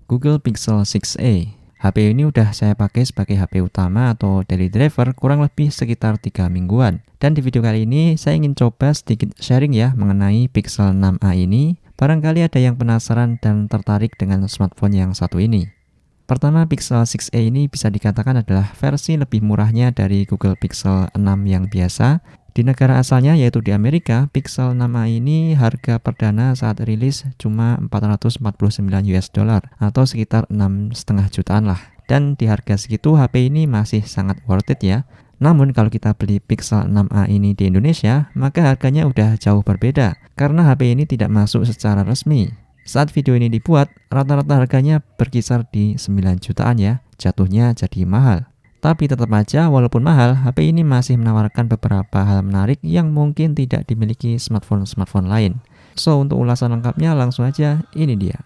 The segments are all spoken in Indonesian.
Google Pixel 6a. HP ini udah saya pakai sebagai HP utama atau daily driver kurang lebih sekitar 3 mingguan. Dan di video kali ini saya ingin coba sedikit sharing ya mengenai Pixel 6a ini. Barangkali ada yang penasaran dan tertarik dengan smartphone yang satu ini. Pertama, Pixel 6a ini bisa dikatakan adalah versi lebih murahnya dari Google Pixel 6 yang biasa. Di negara asalnya yaitu di Amerika, Pixel 6a ini harga perdana saat rilis cuma 449 US dollar atau sekitar 6,5 jutaan lah. Dan di harga segitu HP ini masih sangat worth it ya. Namun kalau kita beli Pixel 6a ini di Indonesia, maka harganya udah jauh berbeda karena HP ini tidak masuk secara resmi. Saat video ini dibuat, rata-rata harganya berkisar di 9 jutaan ya, jatuhnya jadi mahal. Tapi tetap aja walaupun mahal, HP ini masih menawarkan beberapa hal menarik yang mungkin tidak dimiliki smartphone-smartphone lain. So, untuk ulasan lengkapnya langsung aja, ini dia.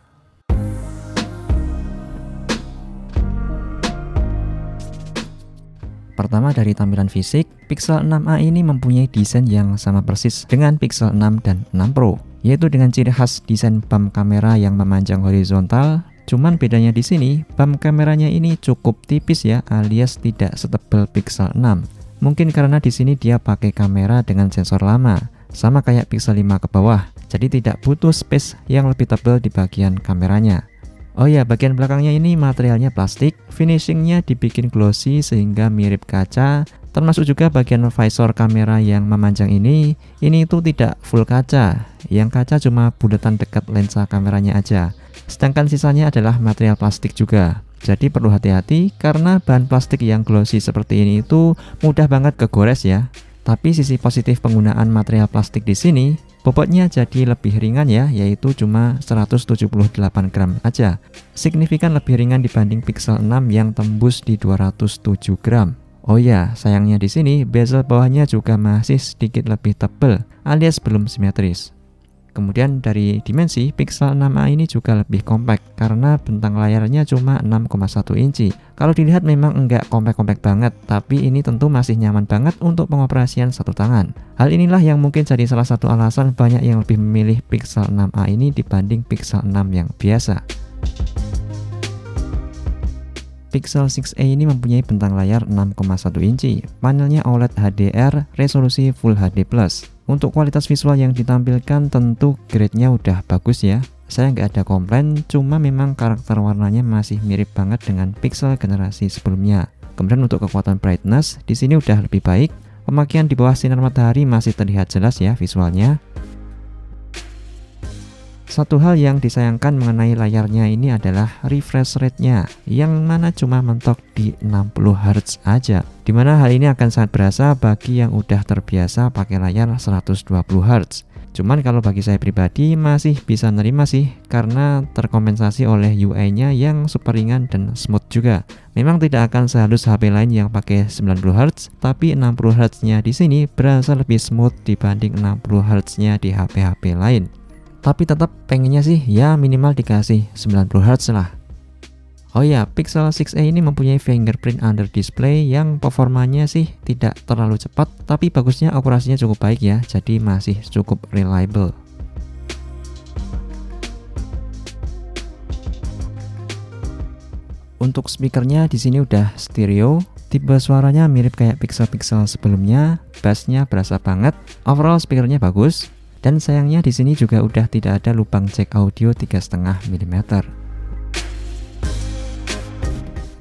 Pertama dari tampilan fisik, Pixel 6a ini mempunyai desain yang sama persis dengan Pixel 6 dan 6 Pro, yaitu dengan ciri khas desain bump kamera yang memanjang horizontal. Cuman bedanya di sini, bump kameranya ini cukup tipis ya, alias tidak setebal Pixel 6. Mungkin karena di sini dia pakai kamera dengan sensor lama, sama kayak Pixel 5 ke bawah, jadi tidak butuh space yang lebih tebal di bagian kameranya. Oh ya, bagian belakangnya ini materialnya plastik, finishingnya dibikin glossy sehingga mirip kaca, termasuk juga bagian visor kamera yang memanjang ini itu tidak full kaca, yang kaca cuma bulatan dekat lensa kameranya aja. Sedangkan sisanya adalah material plastik juga. Jadi perlu hati-hati karena bahan plastik yang glossy seperti ini itu mudah banget kegores ya. Tapi sisi positif penggunaan material plastik di sini, bobotnya jadi lebih ringan ya, yaitu cuma 178 gram aja. Signifikan lebih ringan dibanding Pixel 6 yang tembus di 207 gram. Oh ya, sayangnya di sini bezel bawahnya juga masih sedikit lebih tebal, alias belum simetris. Kemudian dari dimensi, Pixel 6a ini juga lebih compact karena bentang layarnya cuma 6,1 inci. Kalau dilihat memang enggak compact-compact banget, tapi ini tentu masih nyaman banget untuk pengoperasian satu tangan. Hal inilah yang mungkin jadi salah satu alasan banyak yang lebih memilih Pixel 6a ini dibanding Pixel 6 yang biasa. Pixel 6a ini mempunyai bentang layar 6,1 inci, panelnya OLED HDR, resolusi Full HD+. Untuk kualitas visual yang ditampilkan tentu grade-nya udah bagus ya. Saya nggak ada komplain, cuma memang karakter warnanya masih mirip banget dengan Pixel generasi sebelumnya. Kemudian untuk kekuatan brightness, di sini udah lebih baik. Pemakaian di bawah sinar matahari masih terlihat jelas ya visualnya. Satu hal yang disayangkan mengenai layarnya ini adalah refresh rate-nya, yang mana cuma mentok di 60 Hz aja. Dimana hal ini akan sangat berasa bagi yang udah terbiasa pakai layar 120 Hz. Cuman kalau bagi saya pribadi masih bisa nerima sih, karena terkompensasi oleh UI-nya yang super ringan dan smooth juga. Memang tidak akan sehalus HP lain yang pakai 90 Hz, tapi 60 Hz-nya di sini berasa lebih smooth dibanding 60 Hz-nya di HP-HP lain. Tapi tetap pengennya sih ya minimal dikasih 90 Hz lah. Oh ya, Pixel 6a ini mempunyai fingerprint under display yang performanya sih tidak terlalu cepat, tapi bagusnya akurasinya cukup baik ya, jadi masih cukup reliable. Untuk speakernya di sini udah stereo, tipe suaranya mirip kayak Pixel sebelumnya, bassnya berasa banget, overall speakernya bagus. Dan sayangnya di sini juga udah tidak ada lubang jack audio 3,5 mm.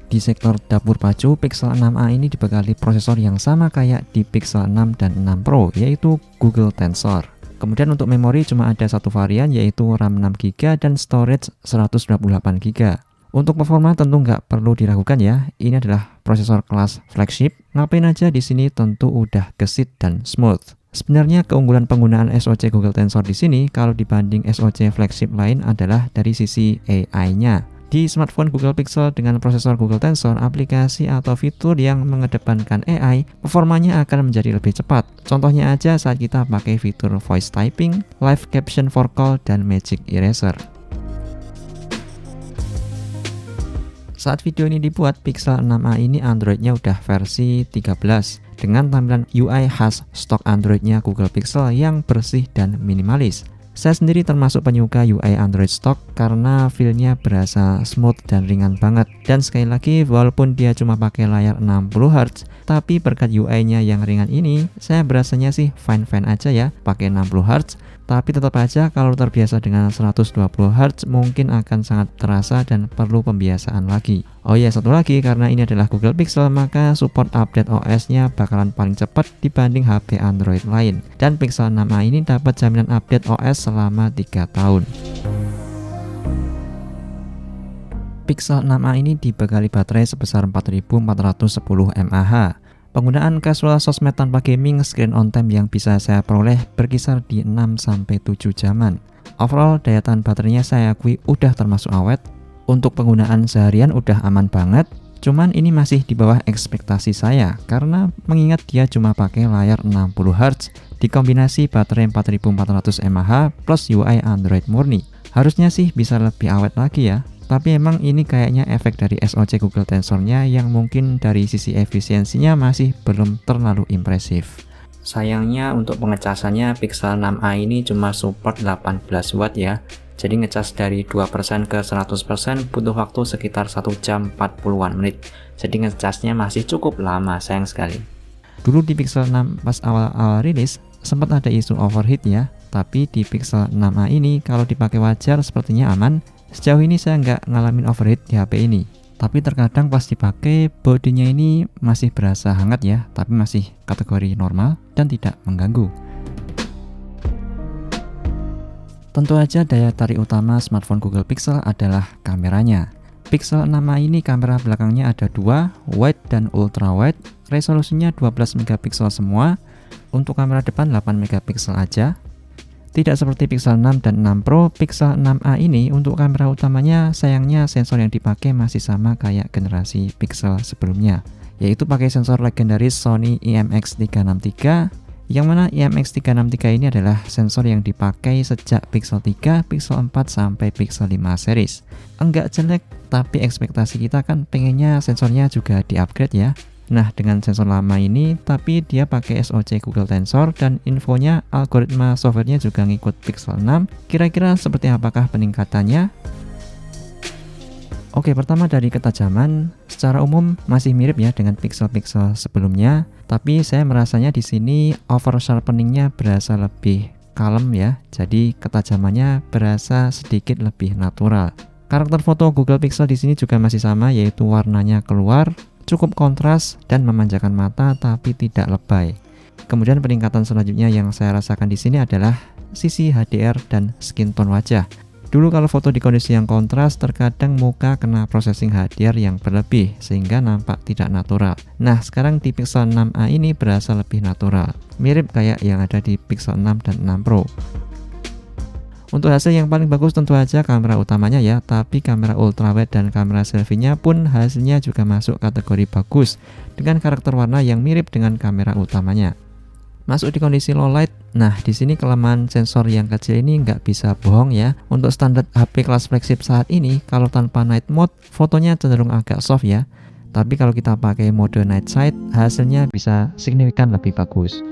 Di sektor dapur pacu, Pixel 6a ini dibekali prosesor yang sama kayak di Pixel 6 dan 6 Pro, yaitu Google Tensor. Kemudian untuk memori cuma ada satu varian yaitu RAM 6GB dan storage 128GB. Untuk performa tentu nggak perlu diragukan ya, ini adalah prosesor kelas flagship. Ngapain aja di sini tentu udah gesit dan smooth. Sebenarnya keunggulan penggunaan SoC Google Tensor di sini kalau dibanding SoC flagship lain adalah dari sisi AI-nya. Di smartphone Google Pixel dengan prosesor Google Tensor, aplikasi atau fitur yang mengedepankan AI, performanya akan menjadi lebih cepat. Contohnya aja saat kita pakai fitur voice typing, live caption for call, dan magic eraser. Saat video ini dibuat, Pixel 6a ini Android-nya udah versi 13 dengan tampilan UI khas stok Android-nya Google Pixel yang bersih dan minimalis. Saya sendiri termasuk penyuka UI Android stock karena feel-nya berasa smooth dan ringan banget. Dan sekali lagi, walaupun dia cuma pakai layar 60Hz, tapi berkat UI-nya yang ringan ini, saya berasanya sih fine-fine aja ya pakai 60Hz. Tapi tetap aja kalau terbiasa dengan 120Hz mungkin akan sangat terasa dan perlu pembiasaan lagi. Oh ya, satu lagi, karena ini adalah Google Pixel, maka support update OS-nya bakalan paling cepat dibanding HP Android lain. Dan Pixel 6a ini dapat jaminan update OS selama 3 tahun. Pixel 6a ini dibekali baterai sebesar 4410 mAh. Penggunaan casual sosmed tanpa gaming, screen on time yang bisa saya peroleh berkisar di 6-7 jaman. Overall, daya tahan baterainya saya akui udah termasuk awet. Untuk penggunaan seharian udah aman banget. Cuman ini masih di bawah ekspektasi saya karena mengingat dia cuma pakai layar 60Hz dikombinasi baterai 4400 mAh plus UI Android murni. Harusnya sih bisa lebih awet lagi ya. Tapi emang ini kayaknya efek dari SoC Google Tensornya yang mungkin dari sisi efisiensinya masih belum terlalu impresif. Sayangnya untuk pengecasannya Pixel 6a ini cuma support 18 watt ya. Jadi ngecas dari 2% ke 100% butuh waktu sekitar 1 jam 40-an menit. Jadi ngecasnya masih cukup lama, sayang sekali. Dulu di Pixel 6 pas awal-awal rilis sempat ada isu overheat ya. Tapi di Pixel 6a ini kalau dipakai wajar sepertinya aman. Sejauh ini saya nggak ngalamin overheat di HP ini. Tapi terkadang pas dipakai bodinya ini masih berasa hangat ya, tapi masih kategori normal dan tidak mengganggu. Tentu aja daya tarik utama smartphone Google Pixel adalah kameranya. Pixel 6a ini kamera belakangnya ada 2, wide dan ultra wide, resolusinya 12 megapiksel semua. Untuk kamera depan 8 megapiksel aja. Tidak seperti Pixel 6 dan 6 Pro, Pixel 6a ini untuk kamera utamanya sayangnya sensor yang dipakai masih sama kayak generasi Pixel sebelumnya, yaitu pakai sensor legendaris Sony IMX363, yang mana IMX363 ini adalah sensor yang dipakai sejak Pixel 3, Pixel 4 sampai Pixel 5 series. Enggak jelek, tapi ekspektasi kita kan pengennya sensornya juga di-upgrade ya. Nah, dengan sensor lama ini, tapi dia pakai SoC Google Tensor dan infonya algoritma softwarenya juga ngikut Pixel 6. Kira-kira seperti apakah peningkatannya? Oke, pertama dari ketajaman, secara umum masih mirip ya dengan pixel-pixel sebelumnya, tapi saya merasanya di sini over sharpeningnya berasa lebih kalem ya, jadi ketajamannya berasa sedikit lebih natural. Karakter foto Google Pixel di sini juga masih sama, yaitu warnanya keluar, cukup kontras dan memanjakan mata tapi tidak lebay. Kemudian peningkatan selanjutnya yang saya rasakan di sini adalah sisi HDR dan skin tone wajah. Dulu kalau foto di kondisi yang kontras, terkadang muka kena processing HDR yang berlebih sehingga nampak tidak natural. Nah, sekarang di Pixel 6a ini berasa lebih natural, mirip kayak yang ada di Pixel 6 dan 6 Pro. Untuk hasil yang paling bagus tentu aja kamera utamanya ya, tapi kamera ultrawide dan kamera selfie-nya pun hasilnya juga masuk kategori bagus dengan karakter warna yang mirip dengan kamera utamanya. Masuk di kondisi low light, nah di sini kelemahan sensor yang kecil ini nggak bisa bohong ya. Untuk standar HP kelas flagship saat ini, kalau tanpa night mode, fotonya cenderung agak soft ya. Tapi kalau kita pakai mode night sight, hasilnya bisa signifikan lebih bagus.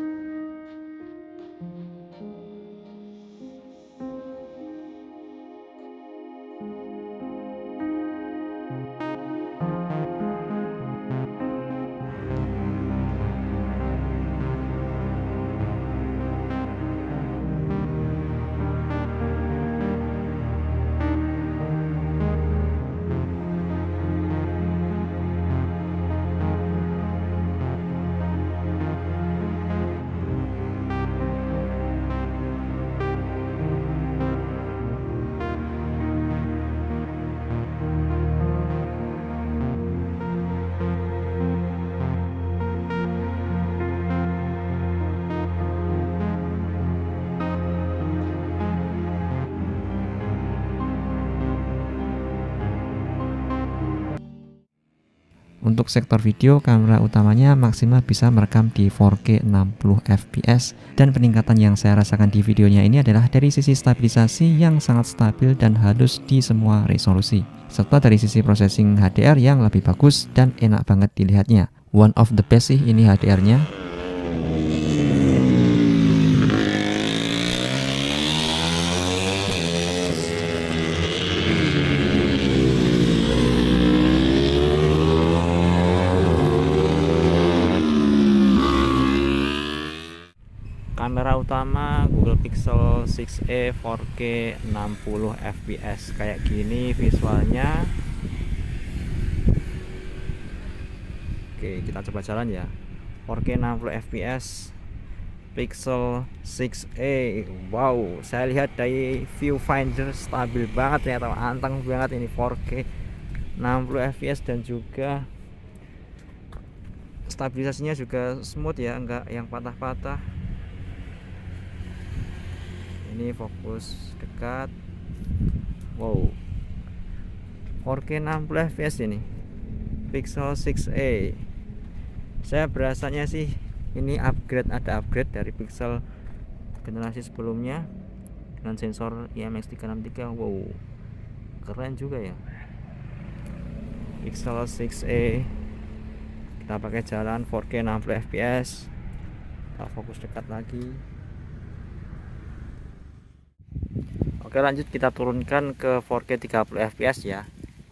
Untuk sektor video, kamera utamanya maksimal bisa merekam di 4K 60 fps dan peningkatan yang saya rasakan di videonya ini adalah dari sisi stabilisasi yang sangat stabil dan halus di semua resolusi, serta dari sisi processing HDR yang lebih bagus dan enak banget dilihatnya. One of the best sih ini HDR-nya. utama Google Pixel 6a 4K 60 fps kayak gini visualnya. Oke, kita coba jalan ya. 4K 60 fps Pixel 6a. Wow, saya lihat dari viewfinder stabil banget ternyata, anteng banget ini 4K 60 fps dan juga stabilisasinya juga smooth ya, enggak yang patah-patah. Ini fokus dekat. Wow, 4K 60 fps ini Pixel 6a. Saya berasanya sih ini upgrade, ada upgrade dari Pixel generasi sebelumnya dengan sensor IMX363. Wow, keren juga ya Pixel 6a. Kita pakai jalan 4K 60 fps. Kita fokus dekat lagi. Oke, lanjut kita turunkan ke 4K 30 fps ya.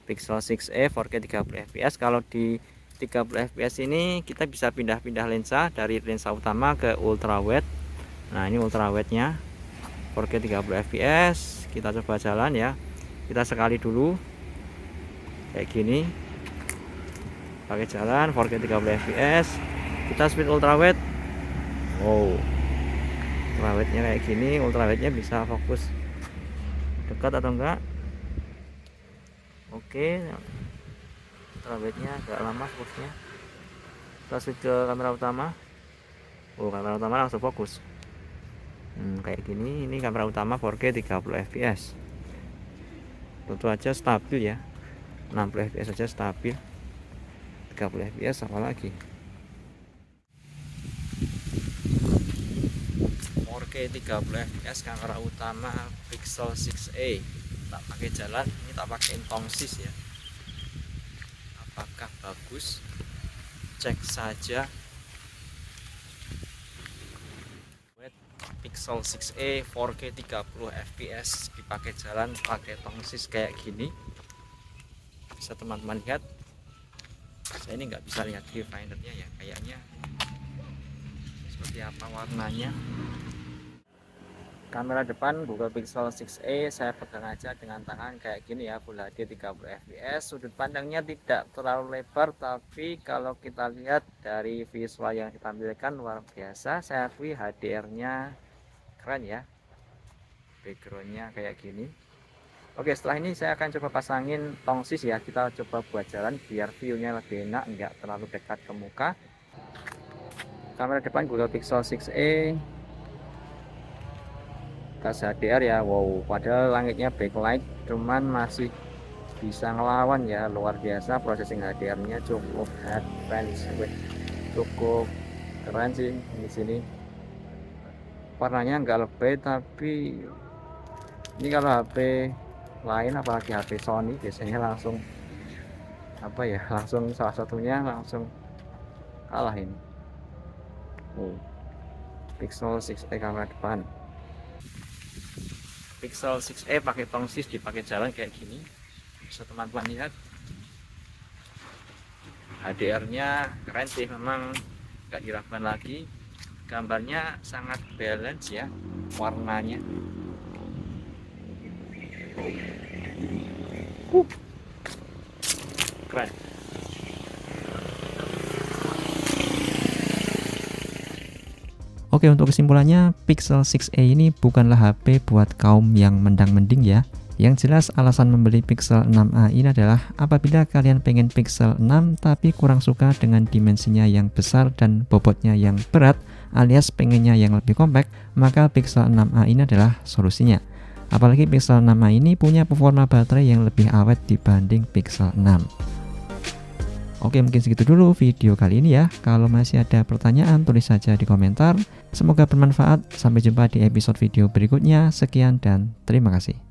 Pixel 6a 4K 30 fps. Kalau di 30 fps ini kita bisa pindah-pindah lensa dari lensa utama ke ultrawide. Nah, ini ultrawide-nya 4K 30 fps. Kita coba jalan ya. Kita sekali dulu kayak gini. Pakai jalan 4K 30 fps. Kita speed ultrawide. Wow, ultrawide-nya kayak gini. Ultrawide-nya bisa fokus dekat atau enggak. Oke, ultrawide-nya agak lama fokusnya. Kita switch ke kamera utama. Oh, kamera utama langsung fokus. Kayak gini. Ini kamera utama 4K 30 fps. Tentu aja stabil ya. 60 fps saja stabil. 30 fps apalagi 4K 30 fps kamera utama Pixel 6a. Tak pakai jalan, ini tak pakai tongsis ya. Apakah bagus? Cek saja. Pixel 6a 4K 30 fps dipakai jalan pakai tongsis kayak gini. Bisa teman-teman lihat. Saya ini nggak bisa lihat viewfindernya ya, kayaknya seperti apa warnanya. Kamera depan Google Pixel 6a saya pegang aja dengan tangan kayak gini ya, Full HD 30 fps. Sudut pandangnya tidak terlalu lebar, tapi kalau kita lihat dari visual yang ditampilkan luar biasa. Saya akui HDR-nya keren ya, backgroundnya kayak gini. Oke, setelah ini saya akan coba pasangin tongsis ya. Kita coba buat jalan biar view-nya lebih enak, enggak terlalu dekat ke muka. Kamera depan Google Pixel 6a. Kasih HDR ya. Wow, padahal langitnya backlight, cuman masih bisa ngelawan ya. Luar biasa, processing HDR-nya cukup advance, cukup keren sih di sini. Warnanya enggak lebay, tapi ini kalau HP lain apalagi HP Sony biasanya langsung apa ya, langsung salah satunya langsung kalah ini. Pixel 6a kamera depan. Pixel 6a pakai tongsis dipakai jalan kayak gini. Bisa teman-teman lihat. HDR-nya keren sih, memang gak diragukan lagi. Gambarnya sangat balance ya warnanya. Keren. Oke, untuk kesimpulannya, Pixel 6a ini bukanlah HP buat kaum yang mendang-mending ya. Yang jelas alasan membeli Pixel 6a ini adalah apabila kalian pengen Pixel 6 tapi kurang suka dengan dimensinya yang besar dan bobotnya yang berat, alias pengennya yang lebih kompak, maka Pixel 6a ini adalah solusinya. Apalagi Pixel 6a ini punya performa baterai yang lebih awet dibanding Pixel 6. Oke, mungkin segitu dulu video kali ini ya. Kalau masih ada pertanyaan, tulis saja di komentar. Semoga bermanfaat. Sampai jumpa di episode video berikutnya. Sekian dan terima kasih.